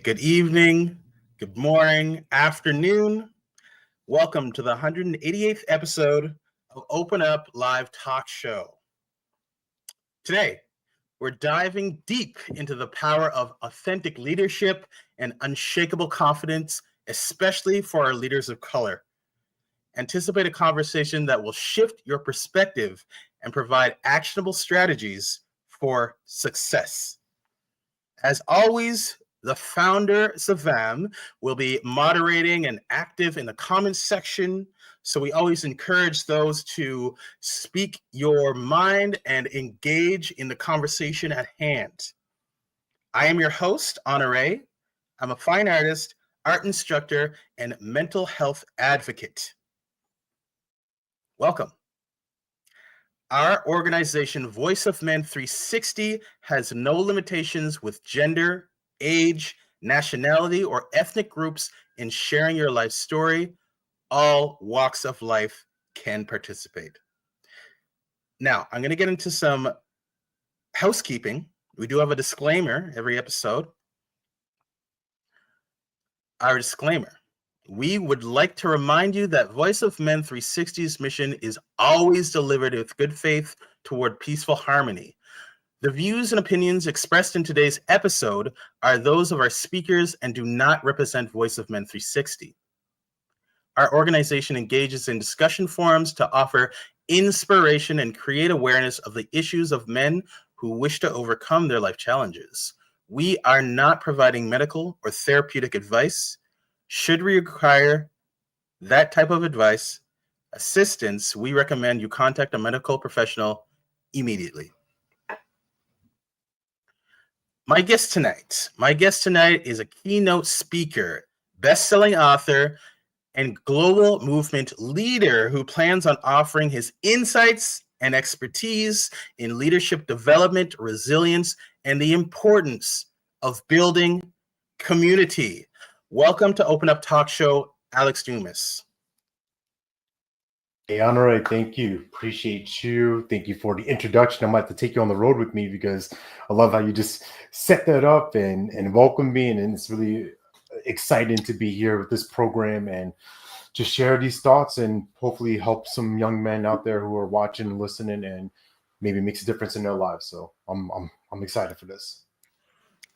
good evening, good morning, afternoon. Welcome to the 188th episode of Open Up Live Talk Show. Today, we're diving deep into the power of authentic leadership and unshakable confidence, especially for our leaders of color. Anticipate a conversation that will shift your perspective and provide actionable strategies for success. As always, the founder, Savam, will be moderating and active in the comments section. So we always encourage those to speak your mind and engage in the conversation at hand. I am your host, Honoré. I'm a fine artist, art instructor, and mental health advocate. Welcome. Our organization, Voice of Men 360, has no limitations with gender, age, nationality, or ethnic groups in sharing your life story. All walks of life can participate. Now, I'm going to get into some housekeeping. We do have a disclaimer every episode. Our disclaimer. We would like to remind you that Voice of Men 360's mission is always delivered with good faith toward peaceful harmony. The views and opinions expressed in today's episode are those of our speakers and do not represent Voice of Men 360. Our organization engages in discussion forums to offer inspiration and create awareness of the issues of men who wish to overcome their life challenges. We are not providing medical or therapeutic advice. Should we require that type of assistance, we recommend you contact a medical professional immediately. My guest tonight is a keynote speaker, best-selling author, and global movement leader who plans on offering his insights and expertise in leadership development, resilience, and the importance of building community. Welcome to Open Up Talk Show, Alex Dumas. Hey, Honoré, thank you. Appreciate you. Thank you for the introduction. I might have to take you on the road with me because I love how you just set that up and welcome me. And it's really exciting to be here with this program and just share these thoughts and hopefully help some young men out there who are watching and listening and maybe makes a difference in their lives. So I'm excited for this.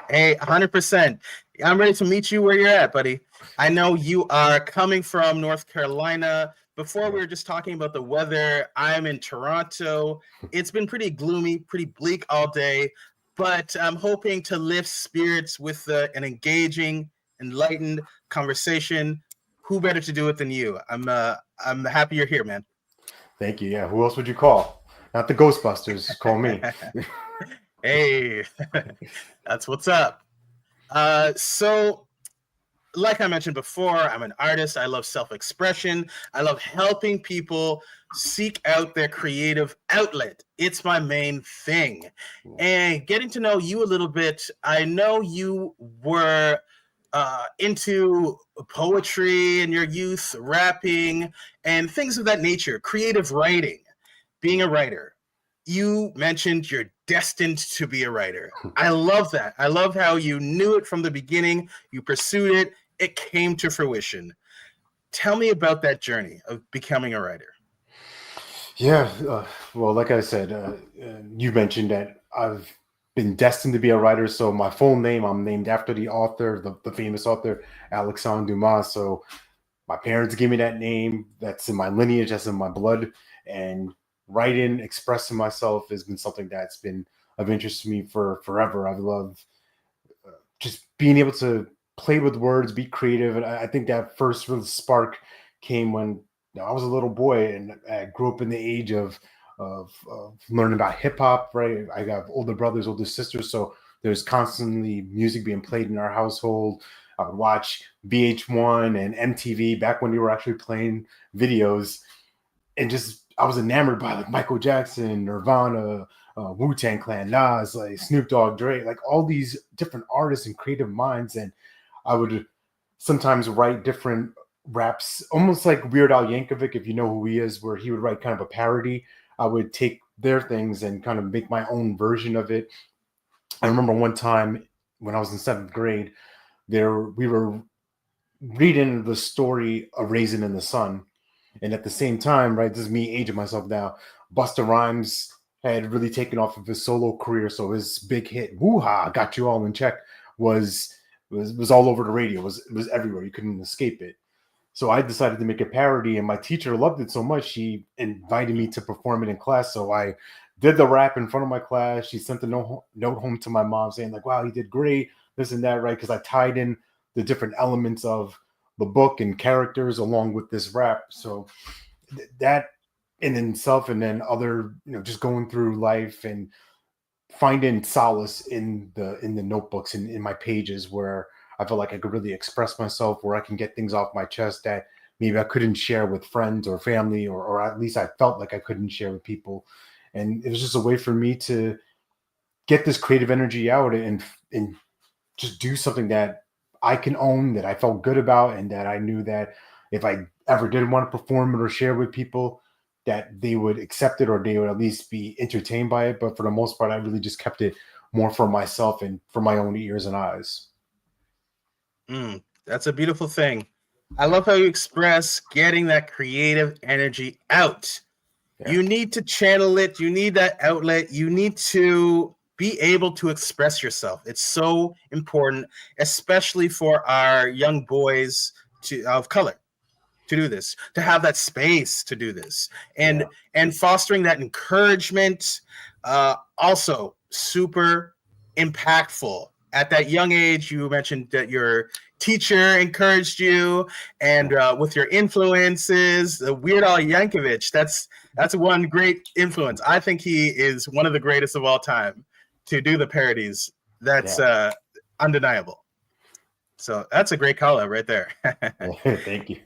Hey, 100%. I'm ready to meet you where you're at, buddy. I know you are coming from North Carolina. Before we were just talking about the weather. I'm in Toronto. It's been pretty gloomy, pretty bleak all day, but I'm hoping to lift spirits with an engaging, enlightened conversation. Who better to do it than you? I'm happy you're here, man. Thank you. Yeah, who else would you call? Not the Ghostbusters. Call me. Hey, that's what's up. So, like I mentioned before, I'm an artist. I love self-expression. I love helping people seek out their creative outlet. It's my main thing. And getting to know you a little bit, I know you were into poetry in your youth, rapping, and things of that nature, creative writing, being a writer. You mentioned you're destined to be a writer. I love that. I love how you knew it from the beginning. You pursued it. It came to fruition. Tell me about that journey of becoming a writer. Yeah, well, like I said, you mentioned that I've been destined to be a writer. So my full name, I'm named after the author, the famous author, Alexandre Dumas. So my parents gave me that name. That's in my lineage. That's in my blood. And writing, expressing myself has been something that's been of interest to me for forever. I've loved just being able to play with words, be creative. And I think that first real spark came when I was a little boy and I grew up in the age of learning about hip hop, right? I got older brothers, older sisters. So there's constantly music being played in our household. I would watch VH1 and MTV back when you were actually playing videos. And just, I was enamored by like Michael Jackson, Nirvana, Wu-Tang Clan, Nas, like Snoop Dogg, Dre, like all these different artists and creative minds. And I would sometimes write different raps, almost like Weird Al Yankovic, if you know who he is, where he would write kind of a parody. I would take their things and kind of make my own version of it. I remember one time when I was in 7th grade, we were reading the story A Raisin in the Sun. And at the same time, right, this is me aging myself now, Busta Rhymes had really taken off of his solo career. So his big hit, Woo Ha, Got You All in Check, was all over the radio, was everywhere. You couldn't escape it. So I decided to make a parody, and my teacher loved it so much, she invited me to perform it in class. So I did the rap in front of my class. She sent a note home to my mom saying, like, wow, he did great, this and that, right? Because I tied in the different elements of the book and characters along with this rap. So that in itself, and then other, just going through life and finding solace in the notebooks and in my pages where I feel like I could really express myself, where I can get things off my chest that maybe I couldn't share with friends or family, or at least I felt like I couldn't share with people. And it was just a way for me to get this creative energy out and just do something that I can own, that I felt good about, and that I knew that if I ever did want to perform it or share with people, that they would accept it, or they would at least be entertained by it. But for the most part, I really just kept it more for myself and for my own ears and eyes. That's a beautiful thing. I love how you express getting that creative energy out. Yeah. You need to channel it. You need that outlet. You need to be able to express yourself. It's so important, especially for our young boys of color, to do this, to have that space to do this, and fostering that encouragement. Also super impactful. At that young age, you mentioned that your teacher encouraged you, and with your influences, the Weird Al Yankovic, that's one great influence. I think he is one of the greatest of all time to do the parodies. That's undeniable. So that's a great call out right there. Thank you.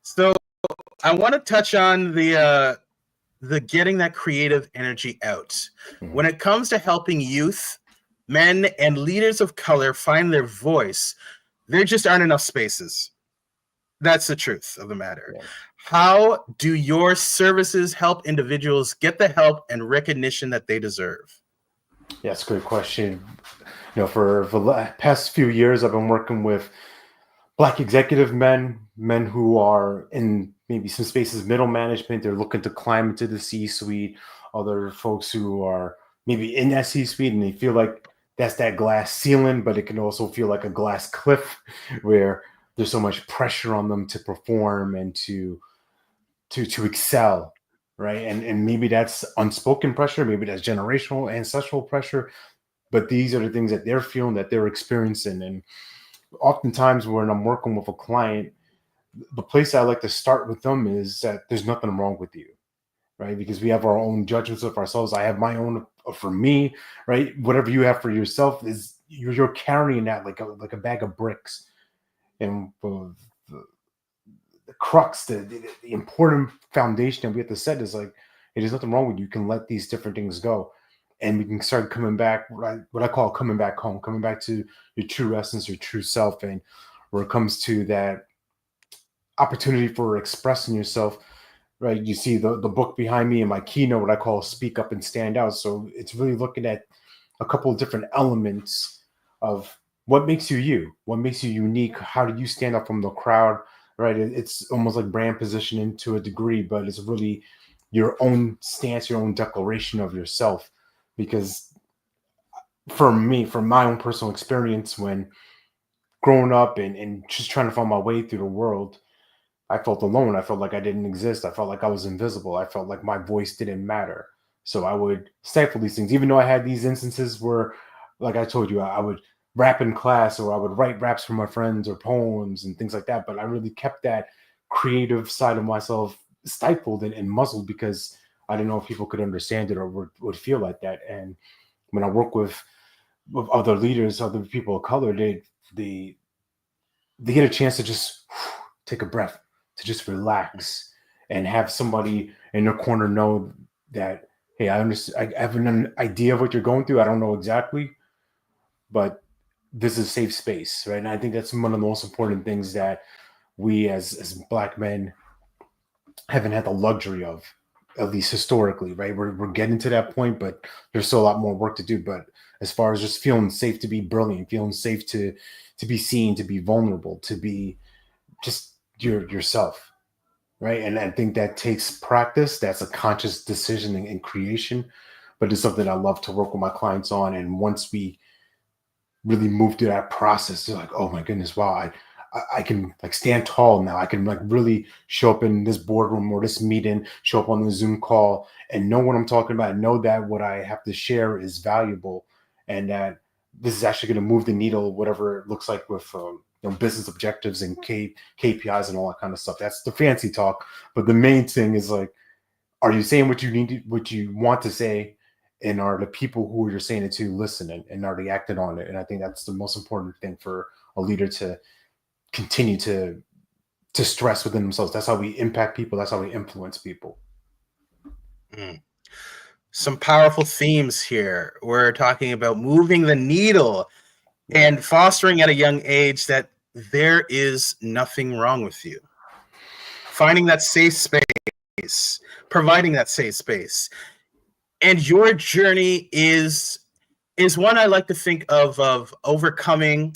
So I want to touch on the getting that creative energy out. Mm-hmm. When it comes to helping youth, men, and leaders of color find their voice, there just aren't enough spaces. That's the truth of the matter. Yeah. How do your services help individuals get the help and recognition that they deserve? Yeah, that's a great question. For the past few years, I've been working with Black executive men who are in maybe some spaces, middle management. They're looking to climb into the C-suite. Other folks who are maybe in that C-suite and they feel like that's that glass ceiling, but it can also feel like a glass cliff where there's so much pressure on them to perform and to excel, right? And maybe that's unspoken pressure, maybe that's generational, ancestral pressure, but these are the things that they're feeling, that they're experiencing. And oftentimes when I'm working with a client, the place I like to start with them is that there's nothing wrong with you, right? Because we have our own judgments of ourselves. I have my own for me, right? Whatever you have for yourself is you're carrying that like a bag of bricks. And the crux, the important foundation that we have to set is like, hey, there's nothing wrong with you. You can let these different things go. And we can start coming back, right? What I call coming back home, coming back to your true essence, your true self. And where it comes to that opportunity for expressing yourself, right? You see the book behind me in my keynote, what I call Speak Up and Stand Out. So it's really looking at a couple of different elements of what makes you you, what makes you unique. How do you stand out from the crowd, right? It's almost like brand positioning to a degree, but it's really your own stance, your own declaration of yourself. Because for me, from my own personal experience, when growing up and just trying to find my way through the world, I felt alone. I felt like I didn't exist. I felt like I was invisible. I felt like my voice didn't matter. So I would stifle these things, even though I had these instances where, like I told you, I would rap in class, or I would write raps for my friends or poems and things like that. But I really kept that creative side of myself stifled and muzzled because I didn't know if people could understand it or would feel like that. And when I work with other leaders, other people of color, they get a chance to just take a breath, to just relax and have somebody in their corner know that, hey, I understand. I have an idea of what you're going through. I don't know exactly, but this is a safe space, right? And I think that's one of the most important things that we as Black men haven't had the luxury of at least historically, right? We're getting to that point, but there's still a lot more work to do. But as far as just feeling safe to be brilliant, feeling safe to be seen, to be vulnerable, to be just yourself, right? And I think that takes practice. That's a conscious decision and creation, but it's something I love to work with my clients on. And once we really move through that process, they're like, oh my goodness, wow, I can like stand tall now. I can like really show up in this boardroom or this meeting, show up on the Zoom call and know what I'm talking about. Know that what I have to share is valuable and that this is actually going to move the needle, whatever it looks like with business objectives and KPIs and all that kind of stuff. That's the fancy talk. But the main thing is like, are you saying what you need to, what you want to say? And are the people who you're saying it to listening and are they acting on it? And I think that's the most important thing for a leader to continue to stress within themselves. That's how we impact people. That's how we influence people. Some powerful themes here. We're talking about moving the needle and fostering at a young age that there is nothing wrong with you. Finding that safe space, providing that safe space. And your journey is one I like to think of overcoming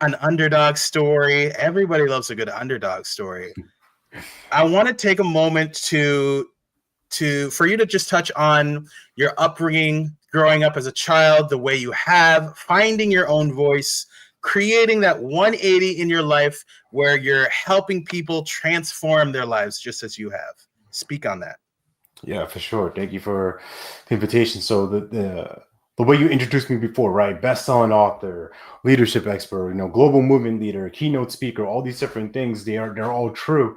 an underdog story. Everybody loves a good underdog story. I want to take a moment for you to just touch on your upbringing, growing up as a child, the way you have, finding your own voice, creating that 180 in your life where you're helping people transform their lives just as you have. Speak on that. Yeah, for sure. Thank you for the invitation. So the way you introduced me before, right? Best-selling author, leadership expert, global movement leader, keynote speaker, all these different things, they're all true.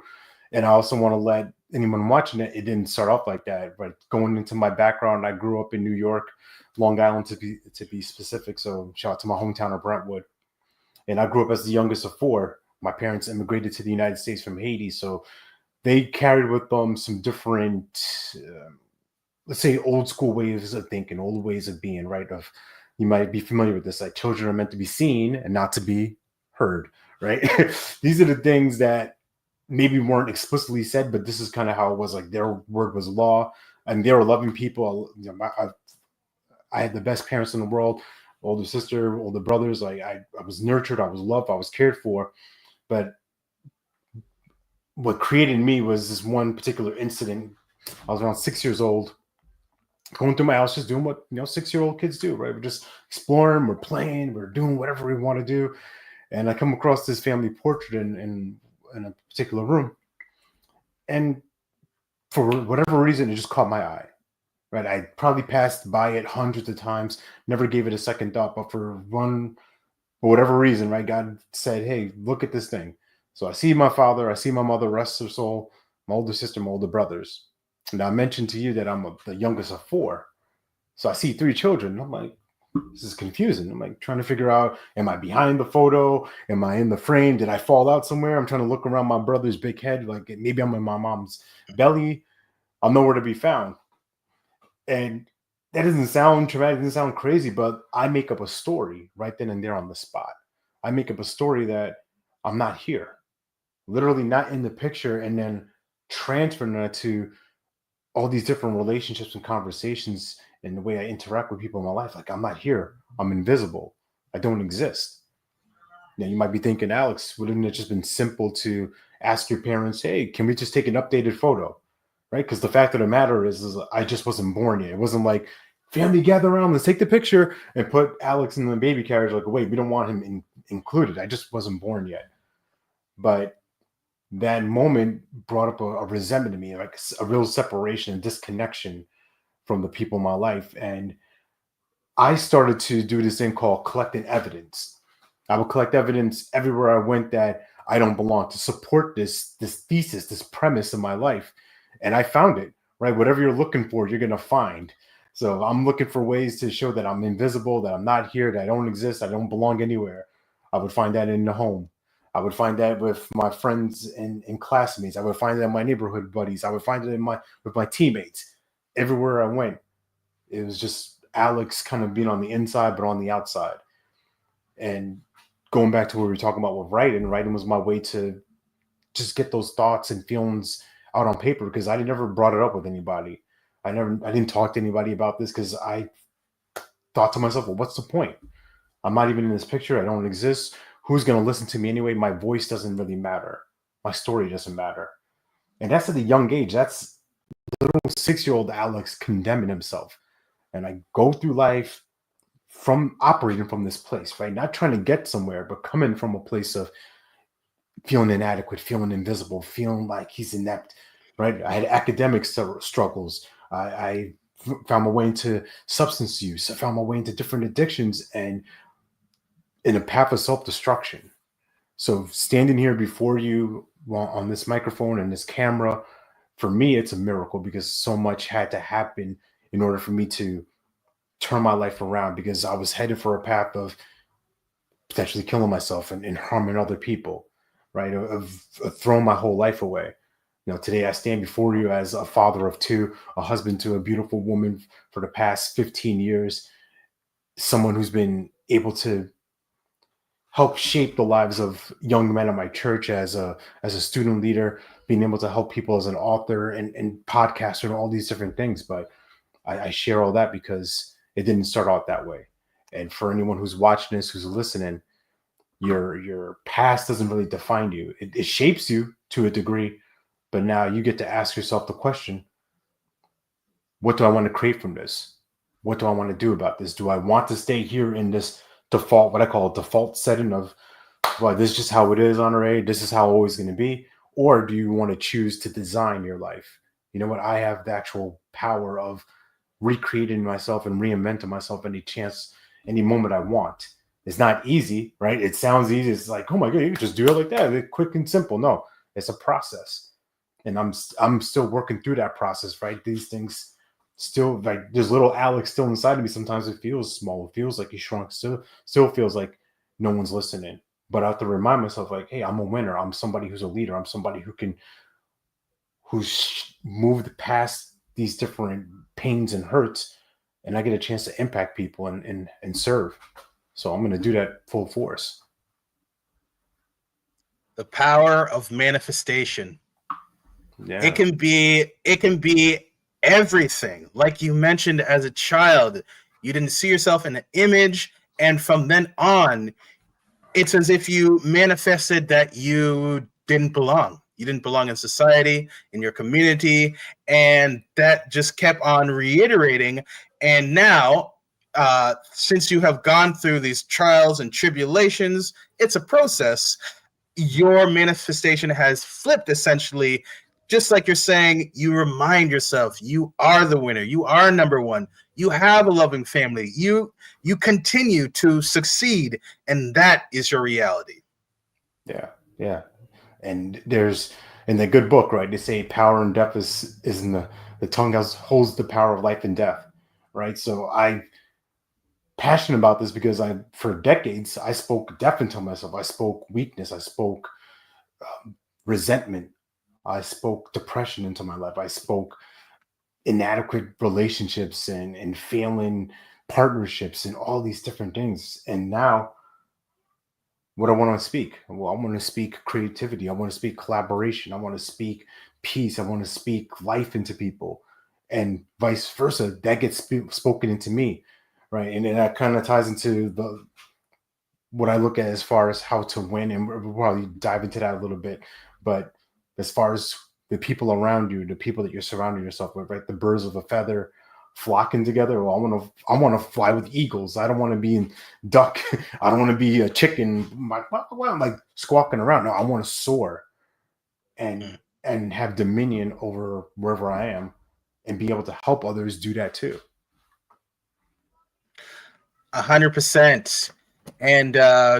And I also want to let anyone watching it didn't start off like that. But going into my background, I grew up in New York, Long Island to be specific. So shout out to my hometown of Brentwood. And I grew up as the youngest of four. My parents immigrated to the United States from Haiti. So they carried with them some different, let's say, old school ways of thinking, old ways of being, right? Of you might be familiar with this, like children are meant to be seen and not to be heard, right? These are the things that maybe weren't explicitly said, but this is kind of how it was. Like their word was law, and they were loving people. I had the best parents in the world, older sister, older brothers. Like I was nurtured, I was loved, I was cared for, but what created me was this one particular incident. I was around 6 years old, going through my house, just doing what 6-year-old kids do, right? We're just exploring, we're playing, we're doing whatever we want to do. And I come across this family portrait in a particular room. And for whatever reason, it just caught my eye. Right. I probably passed by it hundreds of times, never gave it a second thought, but for whatever reason, right, God said, hey, look at this thing. So I see my father, I see my mother, rest her soul, my older sister, my older brothers. And I mentioned to you that I'm the youngest of four. So I see three children. And I'm like, this is confusing. I'm like trying to figure out, am I behind the photo? Am I in the frame? Did I fall out somewhere? I'm trying to look around my brother's big head. Like maybe I'm in my mom's belly. I'm nowhere to be found. And that doesn't sound traumatic, doesn't sound crazy, but I make up a story right then and there on the spot. I make up a story that I'm not here, literally not in the picture, and then transferring that to all these different relationships and conversations and the way I interact with people in my life. Like I'm not here. I'm invisible. I don't exist. Now you might be thinking, Alex, wouldn't it just been simple to ask your parents, hey, can we just take an updated photo? Right? Because the fact of the matter is I just wasn't born yet. It wasn't like family gather around, let's take the picture and put Alex in the baby carriage. Like, wait, we don't want him included. I just wasn't born yet. But that moment brought up a resentment in me, like a real separation and disconnection from the people in my life. And I started to do this thing called collecting evidence. I would collect evidence everywhere I went that I don't belong to support this thesis, this premise in my life. And I found it, right? Whatever you're looking for, you're going to find. So I'm looking for ways to show that I'm invisible, that I'm not here, that I don't exist, I don't belong anywhere. I would find that in the home. I would find that with my friends and classmates. I would find that in my neighborhood buddies. I would find it with my teammates. Everywhere I went, it was just Alex kind of being on the inside, but on the outside. And going back to what we were talking about with writing was my way to just get those thoughts and feelings out on paper because I never brought it up with anybody. I didn't talk to anybody about this because I thought to myself, well, what's the point? I'm not even in this picture. I don't exist. Who's going to listen to me anyway? My voice doesn't really matter. My story doesn't matter. And that's at a young age. That's little 6-year-old Alex condemning himself. And I go through life from operating from this place, right? Not trying to get somewhere, but coming from a place of feeling inadequate, feeling invisible, feeling like he's inept, right? I had academic struggles. I found my way into substance use. I found my way into different addictions and in a path of self-destruction. So standing here before you on this microphone and this camera, for me, it's a miracle because so much had to happen in order for me to turn my life around, because I was headed for a path of potentially killing myself and harming other people, right? Of throwing my whole life away. Today I stand before you as a father of two, a husband to a beautiful woman for the past 15 years, someone who's been able to help shape the lives of young men at my church as a student leader, being able to help people as an author and podcaster and all these different things. But I share all that because it didn't start out that way. And for anyone who's watching this, who's listening, your past doesn't really define you. It shapes you to a degree, but now you get to ask yourself the question, what do I want to create from this? What do I want to do about this? Do I want to stay here in this default, what I call a default setting of, well, this is just how it is, Honoré, this is how it's always going to be? Or do you want to choose to design your life? You know what? I have the actual power of recreating myself and reinventing myself any moment I want. It's not easy, right? It sounds easy. It's like, oh my God, you can just do it like that. It's quick and simple. No, it's a process. And I'm still working through that process, right? These things still, like, there's little Alex still inside of me. Sometimes it feels small. It feels like he shrunk. Still feels like no one's listening. But I have to remind myself, like, hey, I'm a winner. I'm somebody who's a leader. I'm somebody who's moved past these different pains and hurts, and I get a chance to impact people and serve. So I'm going to do that full force. The power of manifestation. Yeah. It can be everything. Like you mentioned, as a child, you didn't see yourself in an image, and from then on, it's as if you manifested that you didn't belong. You didn't belong in society, in your community, and that just kept on reiterating. And now, since you have gone through these trials and tribulations, it's a process. Your manifestation has flipped, essentially. Just like you're saying, you remind yourself you are the winner. You are number one. You have a loving family. You continue to succeed, and that is your reality. Yeah. And there's, in the good book, right, they say power and death is in the tongue holds the power of life and death, right? So I'm passionate about this because for decades, I spoke death into myself. I spoke weakness. I spoke resentment. I spoke depression into my life. I spoke inadequate relationships and failing partnerships and all these different things. And now, what I want to speak? Well, I want to speak creativity. I want to speak collaboration. I want to speak peace. I want to speak life into people, and vice versa. That gets spoken into me, right? And then that kind of ties into what I look at as far as how to win, and we'll probably dive into that a little bit. But as far as the people around you, the people that you're surrounding yourself with, right? The birds of a feather flocking together. Well, I want to fly with eagles. I don't want to be in duck. I don't want to be a chicken. I'm like squawking around. No, I want to soar and have dominion over wherever I am, and be able to help others do that too. 100%. And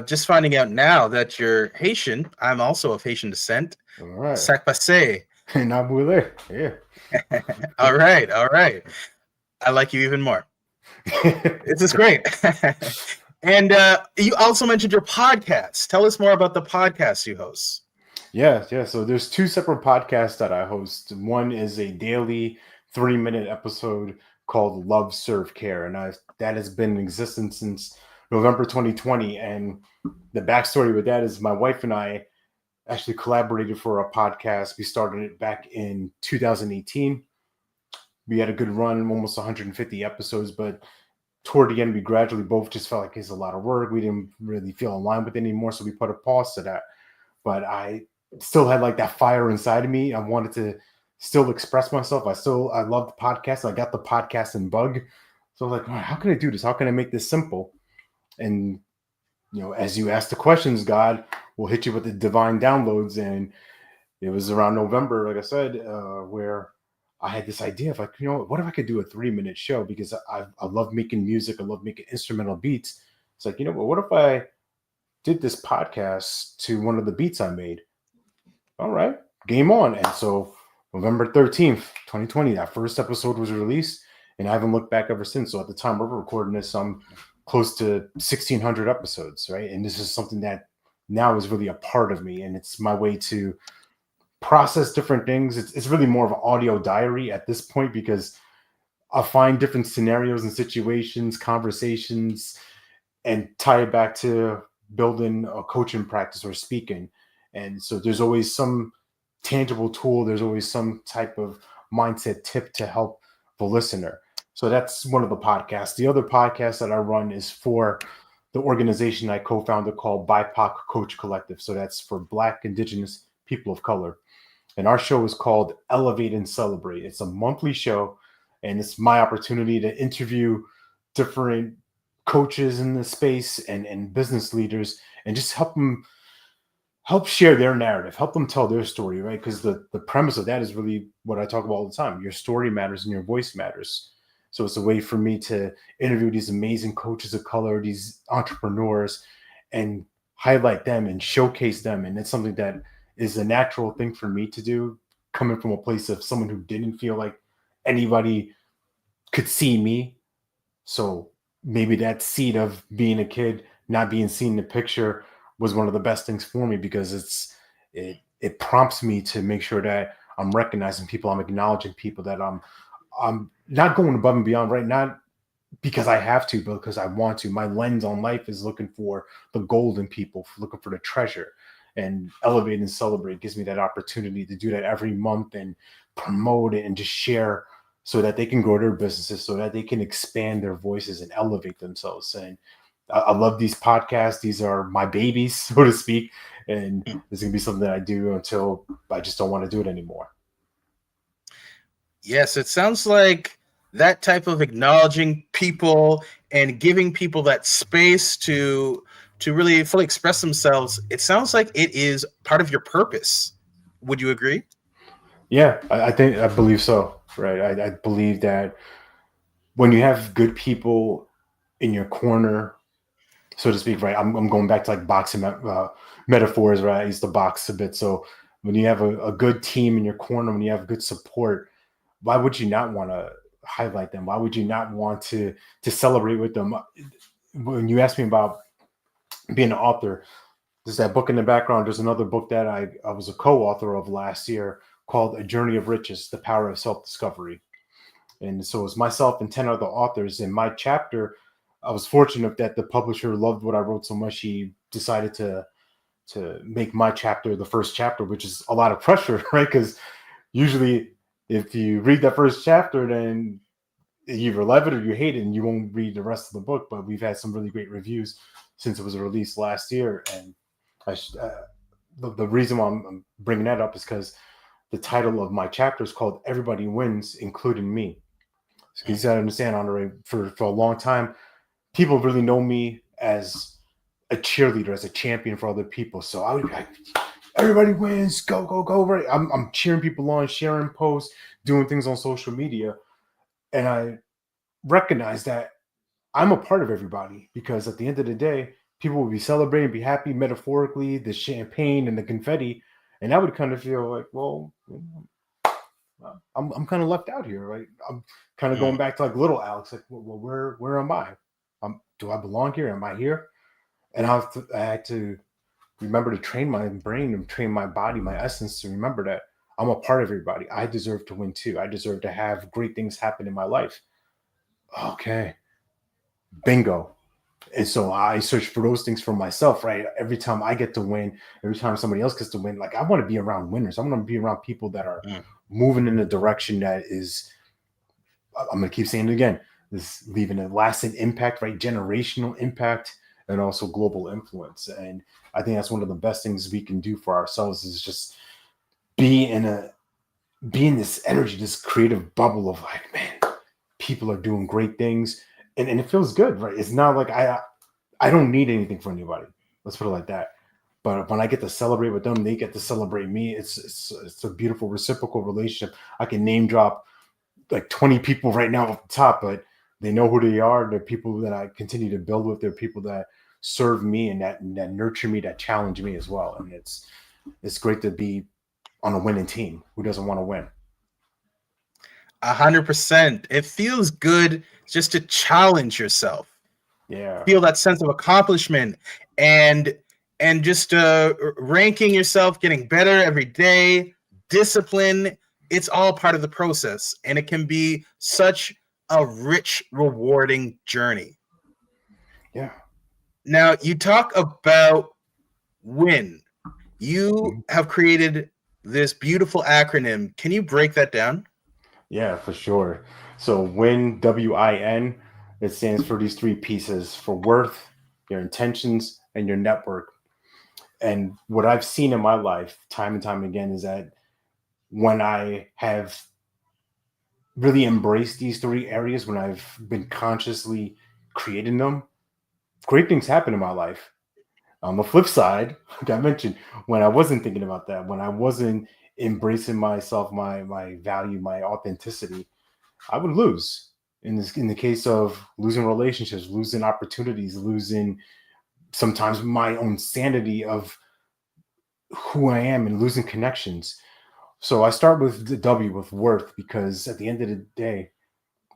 just finding out now that you're Haitian, I'm also of Haitian descent. All right. Sac passe. Yeah. All right. I like you even more. This is great. And you also mentioned your podcast. Tell us more about the podcast you host. Yeah. So there's two separate podcasts that I host. One is a daily 3-minute episode called Love, Serve, Care, and that has been in existence since November 2020. And the backstory with that is my wife and I actually collaborated for a podcast. We started it back in 2018. We had a good run, almost 150 episodes, but toward the end, we gradually both just felt like it's a lot of work. We didn't really feel aligned with it anymore, so we put a pause to that. But I still had like that fire inside of me. I wanted to still express myself. I love the podcast. I got the podcasting bug. So I was like, how can I do this? How can I make this simple? And as you ask the questions, God will hit you with the divine downloads. And it was around November, like I said, where I had this idea of like, what if I could do a 3-minute show? Because I love making music. I love making instrumental beats. It's like, what if I did this podcast to one of the beats I made? All right, game on. And so November 13th, 2020, that first episode was released, and I haven't looked back ever since. So at the time we're recording this, I'm close to 1,600 episodes, right? And this is something that now is really a part of me, and it's my way to process different things. It's really more of an audio diary at this point, because I'll find different scenarios and situations, conversations, and tie it back to building a coaching practice or speaking. And so there's always some tangible tool. There's always some type of mindset tip to help the listener. So that's one of the podcasts. The other podcast that I run is for the organization I co-founded called BIPOC Coach Collective. So that's for Black, Indigenous, people of color. And our show is called Elevate and Celebrate. It's a monthly show, and it's my opportunity to interview different coaches in the space and business leaders, and just help share their narrative, help them tell their story, right? Because the premise of that is really what I talk about all the time. Your story matters and your voice matters. So it's a way for me to interview these amazing coaches of color, these entrepreneurs, and highlight them and showcase them. And it's something that is a natural thing for me to do, coming from a place of someone who didn't feel like anybody could see me. So maybe that seed of being a kid, not being seen in the picture, was one of the best things for me, because it prompts me to make sure that I'm recognizing people, I'm acknowledging people, that I'm not going above and beyond, right? Not because I have to, but because I want to. My lens on life is looking for the gold in people, looking for the treasure. And Elevate and Celebrate gives me that opportunity to do that every month and promote it and just share, so that they can grow their businesses, so that they can expand their voices and elevate themselves. And I love these podcasts. These are my babies, so to speak. And this is going to be something that I do until I just don't want to do it anymore. Yes, it sounds like that type of acknowledging people and giving people that space to really fully express themselves. It sounds like it is part of your purpose. Would you agree? Yeah, I believe so. Right. I believe that when you have good people in your corner, so to speak, right? I'm going back to like boxing metaphors, right? I used to box a bit. So when you have a good team in your corner, when you have good support, why would you not want to highlight them? Why would you not want to celebrate with them? When you ask me about being an author, there's that book in the background. There's another book that I was a co-author of last year called A Journey of Riches, The Power of Self-Discovery. And so it's myself and 10 other authors. In my chapter, I was fortunate that the publisher loved what I wrote so much, he decided to make my chapter the first chapter, which is a lot of pressure, right? Because usually if you read that first chapter, then you either love it or you hate it, and you won't read the rest of the book. But we've had some really great reviews since it was released last year. And the reason why I'm bringing that up is because the title of my chapter is called Everybody Wins, Including Me. So you gotta understand, Honoré, for a long time, people really know me as a cheerleader, as a champion for other people. So I would be like, everybody wins, go, go, go. Right. I'm cheering people on, sharing posts, doing things on social media. And I recognize that I'm a part of everybody, because at the end of the day, people will be celebrating, be happy, metaphorically, the champagne and the confetti. And I would kind of feel like, well, I'm kind of left out here, right? I'm kind of going back to like little Alex, like, well, where am I? Do I belong here? Am I here? And I had to remember to train my brain and train my body, my essence, to remember that I'm a part of everybody. I deserve to win too. I deserve to have great things happen in my life. Okay, bingo. And so I search for those things for myself, right? Every time I get to win, every time somebody else gets to win, like I want to be around winners. I want to be around people that are Mm. moving in a direction that is, I'm going to keep saying it again, this leaving a lasting impact, right? Generational impact and also global influence. And I think that's one of the best things we can do for ourselves is just be in this energy, this creative bubble of like, man, people are doing great things. And it feels good, right? It's not like I don't need anything from anybody. Let's put it like that. But when I get to celebrate with them, they get to celebrate me. It's a beautiful reciprocal relationship. I can name drop like 20 people right now off the top, but they know who they are. They're people that I continue to build with. They're people that serve me and that nurture me, that challenge me as well. And it's great to be on a winning team. Who doesn't want to win? 100%. It feels good just to challenge yourself, Yeah. feel that sense of accomplishment, and just ranking yourself, getting better every day, discipline. It's all part of the process, and it can be such a rich, rewarding journey. Yeah. Now, you talk about WIN. You Mhm. have created this beautiful acronym. Can you break that down? Yeah, for sure. So WIN, it stands for these three pieces for worth, your intentions, and your network. And what I've seen in my life time and time again is that when I have really embraced these three areas, when I've been consciously creating them, great things happen in my life. On the flip side, like I mentioned, when I wasn't thinking about that, when I wasn't embracing myself, my value, my authenticity, I would lose. In the case of losing relationships, losing opportunities, losing sometimes my own sanity of who I am and losing connections. So I start with the W with worth because at the end of the day,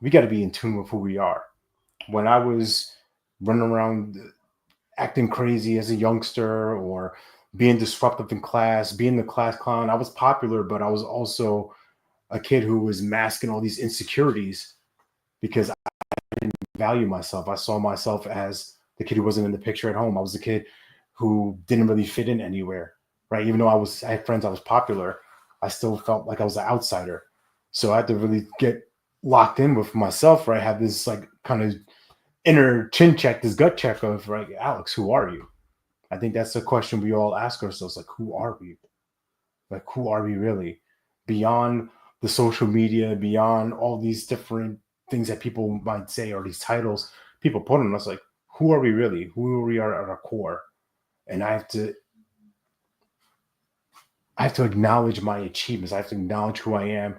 we got to be in tune with who we are. When I was running around acting crazy as a youngster or being disruptive in class, being the class clown, I was popular, but I was also a kid who was masking all these insecurities because I didn't value myself. I saw myself as the kid who wasn't in the picture at home. I was the kid who didn't really fit in anywhere, right? Even though I had friends, I was popular, I still felt like I was an outsider. So I had to really get locked in with myself, right? Have this like kind of inner chin check, this gut check of, right, Alex, who are you? I think that's the question we all ask ourselves, like, who are we? Like, who are we really? Beyond the social media, beyond all these different things that people might say or these titles people put on us, like, who are we really? Who are we are at our core? And I have to acknowledge my achievements. I have to acknowledge who I am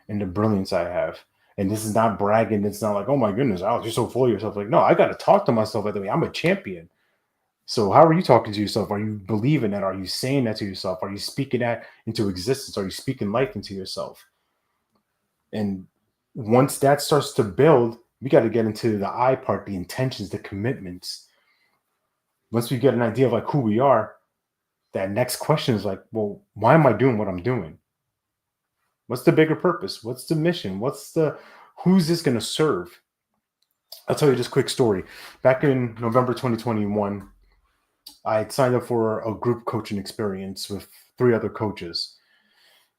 and the brilliance I have. And this is not bragging. It's not like, oh my goodness, Alex, you're so full of yourself. Like, no, I got to talk to myself that way. I'm a champion. So how are you talking to yourself? Are you believing that? Are you saying that to yourself? Are you speaking that into existence? Are you speaking life into yourself? And once that starts to build, we got to get into the I part, the intentions, the commitments. Once we get an idea of like who we are, that next question is like, well, why am I doing what I'm doing? What's the bigger purpose? What's the mission? Who's this going to serve? I'll tell you this quick story. Back in November 2021, I had signed up for a group coaching experience with three other coaches.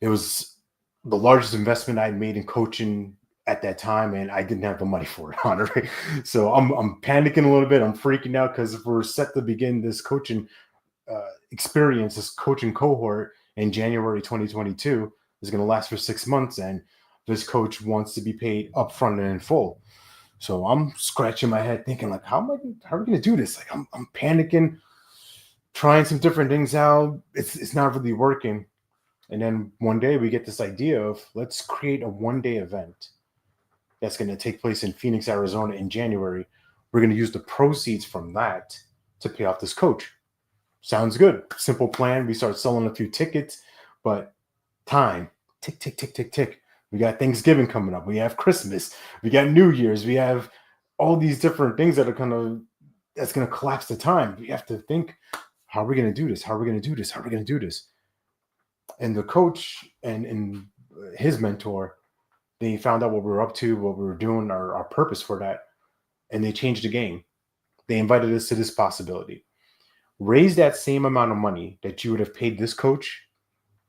It was the largest investment I'd made in coaching at that time, and I didn't have the money for it, Honoré. So I'm panicking a little bit. I'm freaking out because we're set to begin this coaching experience, this coaching cohort in January 2022. Is going to last for 6 months, and this coach wants to be paid upfront and in full. So I'm scratching my head, thinking like, how are we going to do this? Like I'm panicking, trying some different things out. It's not really working. And then one day we get this idea of let's create a 1 day event that's going to take place in Phoenix, Arizona in January. We're going to use the proceeds from that to pay off this coach. Sounds good. Simple plan. We start selling a few tickets, but time, tick, tick, tick, tick, tick. We got Thanksgiving coming up. We have Christmas. We got New Year's. We have all these different things that's going to collapse the time. We have to think, how are we going to do this? How are we going to do this? How are we going to do this? And the coach and his mentor, they found out what we were up to, what we were doing, our purpose for that, and they changed the game. They invited us to this possibility. Raise that same amount of money that you would have paid this coach,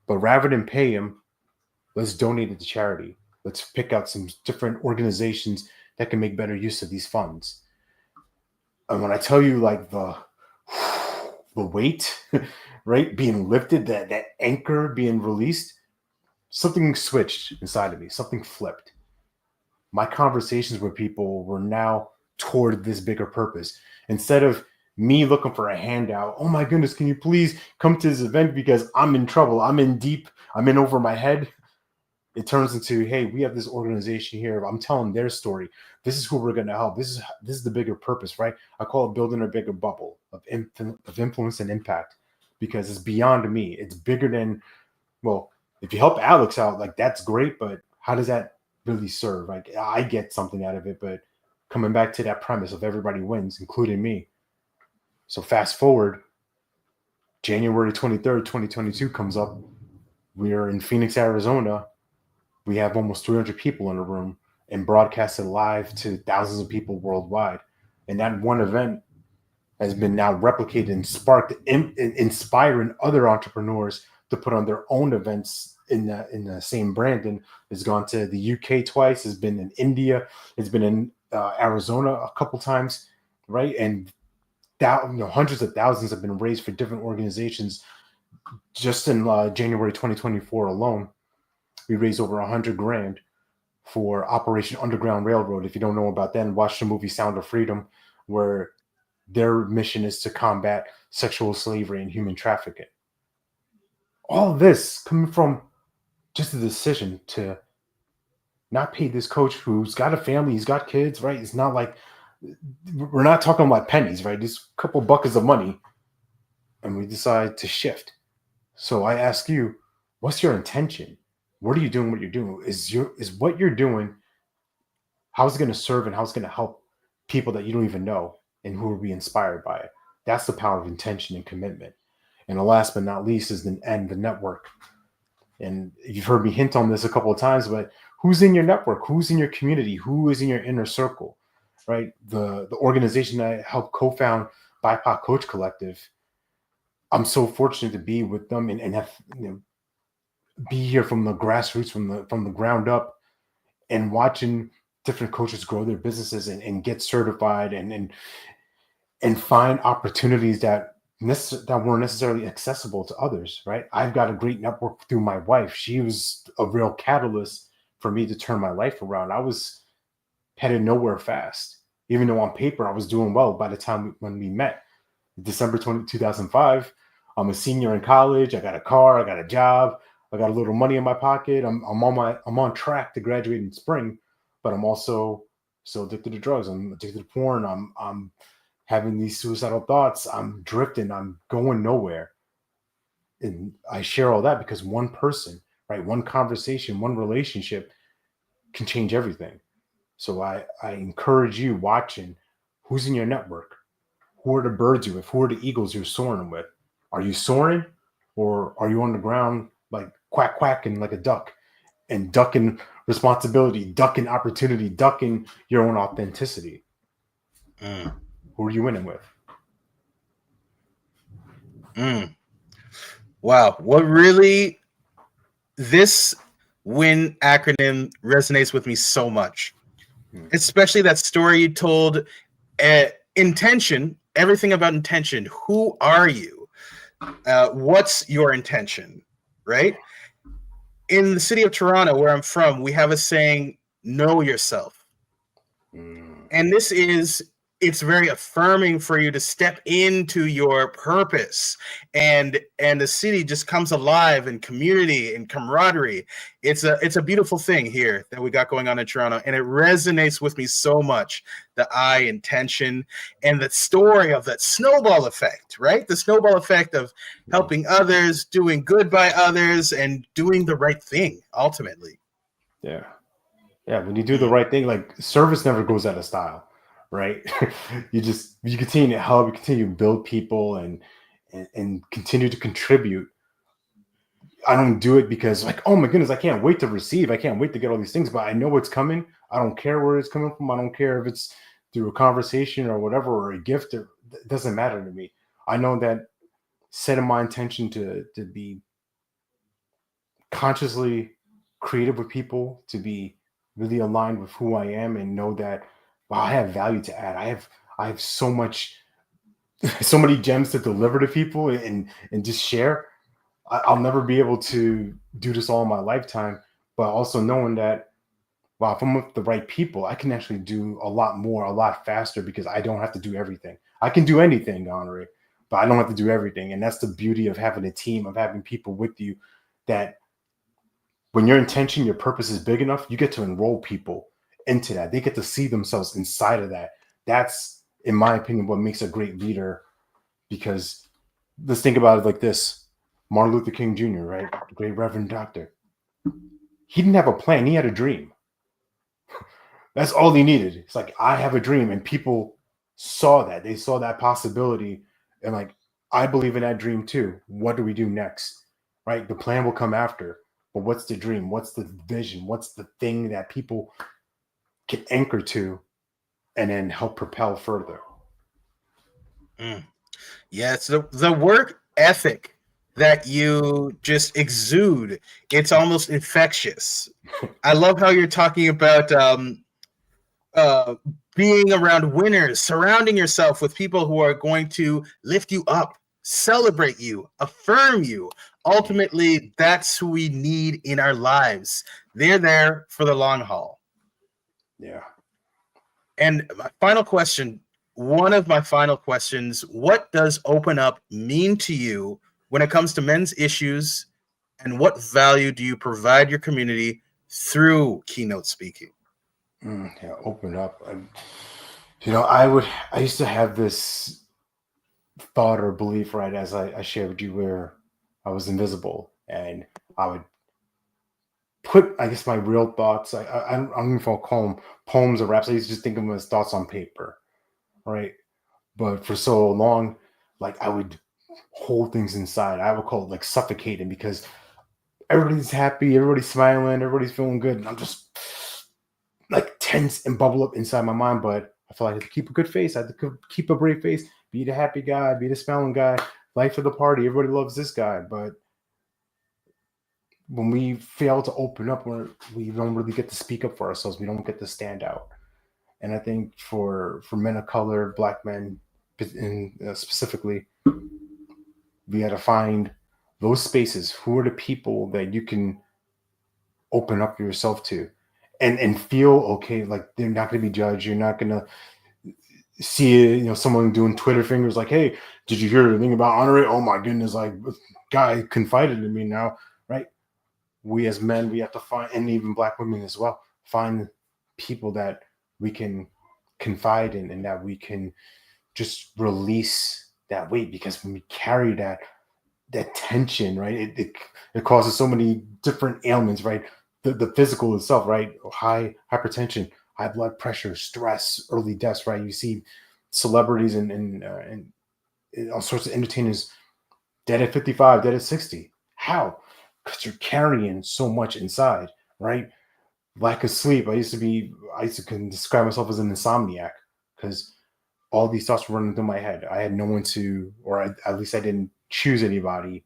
but rather than pay him, let's donate it to charity. Let's pick out some different organizations that can make better use of these funds. And when I tell you, like, the weight, right, being lifted, that anchor being released, something switched inside of me. Something flipped. My conversations with people were now toward this bigger purpose. Instead of me looking for a handout, oh my goodness, can you please come to this event because I'm in trouble, I'm in deep, I'm in over my head. It turns into, hey, we have this organization here. I'm telling their story. This is who we're going to help. This is the bigger purpose, right? I call it building a bigger bubble of influence and impact, because it's beyond me. It's bigger than, well, if you help Alex out, like, that's great, but how does that really serve? Like, I get something out of it, but coming back to that premise of everybody wins, including me. So fast forward, January 23rd, 2022 comes up. We're in Phoenix, Arizona. We have almost 300 people in a room and broadcasted live to thousands of people worldwide. And that one event has been now replicated and sparked, inspiring other entrepreneurs to put on their own events in the same brand. And it's gone to the UK twice. It's been in India. It's been in Arizona a couple times, right? And hundreds of thousands have been raised for different organizations. Just in January 2024 alone, we raised over $100,000 for Operation Underground Railroad. If you don't know about that, watch the movie Sound of Freedom, where their mission is to combat sexual slavery and human trafficking. All this coming from just a decision to not pay this coach who's got a family, he's got kids, right? It's not like, we're not talking about pennies, right? Just a couple buckets of money, and we decide to shift. So I ask you, what's your intention? What are you doing? What you're doing is what you're doing. How's it going to serve and how's it going to help people that you don't even know and who will be inspired by it? That's the power of intention and commitment. And the last but not least is the network. And you've heard me hint on this a couple of times, but who's in your network? Who's in your community? Who is in your inner circle, right? The organization that I helped co-found, BIPOC Coach Collective, I'm so fortunate to be with them and have, be here from the grassroots, from the ground up, and watching different coaches grow their businesses and get certified and find opportunities that weren't necessarily accessible to others, right? I've got a great network through my wife. She was a real catalyst for me to turn my life around. I was headed nowhere fast, even though on paper I was doing well by the time when we met. December 2005, I'm a senior in college. I got a car, I got a job, I got a little money in my pocket. I'm on track to graduate in spring, but I'm also still addicted to drugs. I'm addicted to porn. I'm having these suicidal thoughts. I'm drifting. I'm going nowhere. And I share all that because one person, right? One conversation, one relationship can change everything. So I encourage you watching, who's in your network? Who are the birds you're with? Who are the eagles you're soaring with? Are you soaring, or are you on the ground like quacking like a duck and ducking responsibility, ducking opportunity, ducking your own authenticity? Who are you winning with? Wow. What really, this WIN acronym resonates with me so much, especially that story you told. Intention, everything about intention. Who are you? What's your intention, right? In the city of Toronto, where I'm from, we have a saying, know yourself. And it's very affirming for you to step into your purpose, and the city just comes alive in community and camaraderie. It's a beautiful thing here that we got going on in Toronto, and it resonates with me so much. The intention and the story of that snowball effect, right? The snowball effect of helping others, doing good by others, and doing the right thing ultimately. Yeah. When you do the right thing, like, service never goes out of style, right? you continue to help, you continue to build people and continue to contribute. I don't do it because, like, oh my goodness, I can't wait to receive. I can't wait to get all these things, but I know it's coming. I don't care where it's coming from. I don't care if it's through a conversation or whatever, or a gift, it doesn't matter to me. I know that setting my intention to be consciously creative with people, to be really aligned with who I am, and know that, wow, I have value to add. I have so much, so many gems to deliver to people, and just share. I'll never be able to do this all in my lifetime, but also knowing that, wow, if I'm with the right people, I can actually do a lot more, a lot faster, because I don't have to do everything. I can do anything, Honoré, but I don't have to do everything. And that's the beauty of having a team, of having people with you, that when your intention, your purpose is big enough, you get to enroll people into that. They get to see themselves inside of that. That's, in my opinion, what makes a great leader. Because let's think about it like this: Martin Luther King Jr., right? The great Reverend Doctor. He didn't have a plan, he had a dream. That's all he needed. It's like, I have a dream, and people saw that. They saw that possibility, and like, I believe in that dream too. What do we do next? Right? The plan will come after. But what's the dream? What's the vision? What's the thing that people can anchor to and then help propel further? Yeah, it's the work ethic that you just exude. It's almost infectious. I love how you're talking about uh, being around winners, surrounding yourself with people who are going to lift you up, celebrate you, affirm you. Ultimately, that's who we need in our lives. They're there for the long haul. Yeah. And my final question, one of my final questions, what does open up mean to you when it comes to men's issues, and what value do you provide your community through keynote speaking? Yeah, open up. I used to have this thought or belief, right, as I shared with you, where I was invisible, and I would put, I guess, my real thoughts. I don't know if I'll call them poems or raps. I used to just think of them as thoughts on paper, right? But for so long, like, I would hold things inside. I would call it like suffocating, because everybody's happy, everybody's smiling, everybody's feeling good, and I'm just like tense and bubble up inside my mind. But I feel like I had to keep a good face. I had to keep a brave face, be the happy guy, be the smiling guy, life of the party. Everybody loves this guy. But when we fail to open up, we don't really get to speak up for ourselves. We don't get to stand out. And I think for men of color, black men, specifically, we got to find those spaces. Who are the people that you can open up yourself to, and feel okay? Like, they're not going to be judged. You're not going to see, someone doing Twitter fingers like, "Hey, did you hear anything about Honoré? Oh my goodness, like, guy confided in me now," right? We as men, we have to find, and even black women as well, find people that we can confide in, and that we can just release that weight. Because when we carry that tension, right, it causes so many different ailments, right? The physical itself, right? High hypertension, high blood pressure, stress, early deaths, right? You see celebrities and all sorts of entertainers dead at 55, dead at 60. How? Because you're carrying so much inside, right? Lack of sleep. I used to describe myself as an insomniac, because all these thoughts were running through my head. I had no one to, or at least I didn't choose anybody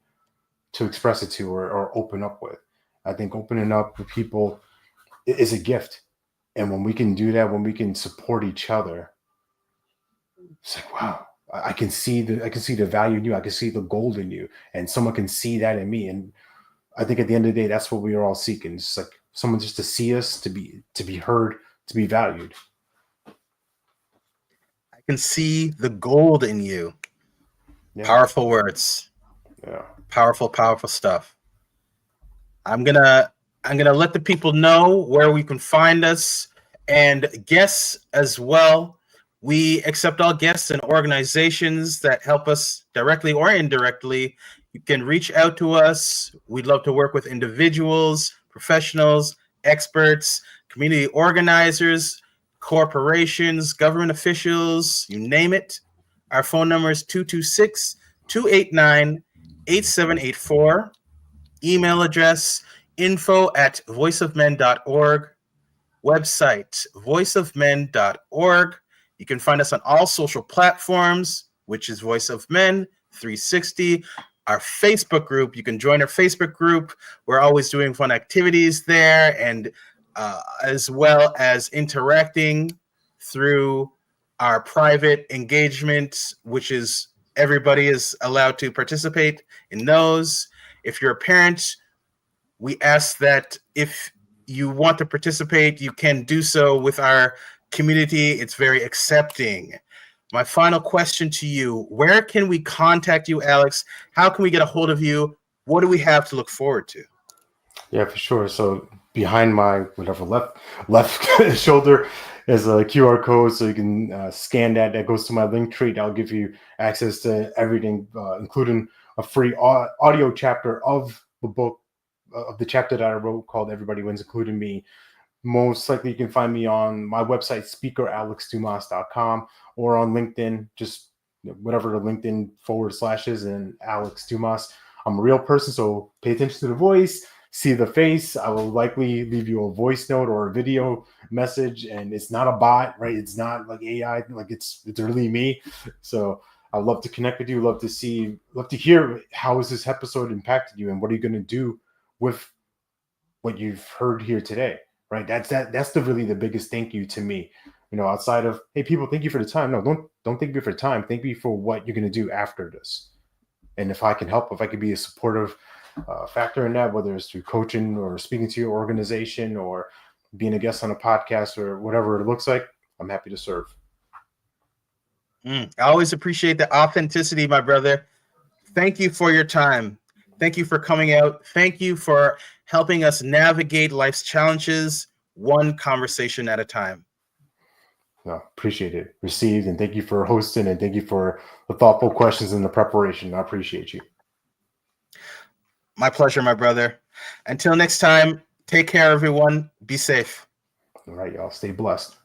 to express it to, or open up with. I think opening up with people is a gift. And when we can do that, when we can support each other, it's like, wow, I can see the value in you. I can see the gold in you, and someone can see that in me. And I think at the end of the day, that's what we are all seeking. It's like someone just to see us, to be heard, to be valued. I can see the gold in you. Yeah. Powerful words. Yeah. Powerful stuff. I'm gonna let the people know where we can find us, and guests as well. We accept all guests and organizations that help us directly or indirectly. You can reach out to us. We'd love to work with individuals, professionals, experts, community organizers, corporations, government officials, you name it. Our phone number is 226-289-8784. Email address info@voiceofmen.org. Website voiceofmen.org. You can find us on all social platforms, which is Voice of Men 360. Our Facebook group, you can join our Facebook group. We're always doing fun activities there, and as well as interacting through our private engagement, which is everybody is allowed to participate in those. If you're a parent, we ask that if you want to participate, you can do so with our community. It's very accepting. My final question to you, where can we contact you, Alex? How can we get a hold of you? What do we have to look forward to? Yeah, for sure. So behind my whatever left shoulder is a QR code, so you can scan that. That goes to my link tree. That'll give you access to everything, including a free audio chapter of the book, of the chapter that I wrote called "Everybody Wins, Including Me." Most likely, you can find me on my website, speakeralexdumas.com, or on LinkedIn, just whatever the LinkedIn / is, and Alex Dumas. I'm a real person, so pay attention to the voice, see the face. I will likely leave you a voice note or a video message, and it's not a bot, right? It's not like AI, like it's really me. So I'd love to connect with you, love to hear how has this episode impacted you, and what are you going to do with what you've heard here today, right? That's really the biggest thank you to me. Outside of, hey, people, thank you for the time. No, don't thank me for time. Thank me for what you're going to do after this. And if I can help, if I could be a supportive factor in that, whether it's through coaching or speaking to your organization or being a guest on a podcast or whatever it looks like, I'm happy to serve. I always appreciate the authenticity, my brother. Thank you for your time. Thank you for coming out. Thank you for helping us navigate life's challenges, one conversation at a time. No, appreciate it. Received, and thank you for hosting, and thank you for the thoughtful questions and the preparation. I appreciate you. My pleasure, my brother. Until next time, take care, everyone. Be safe. All right, y'all. Stay blessed.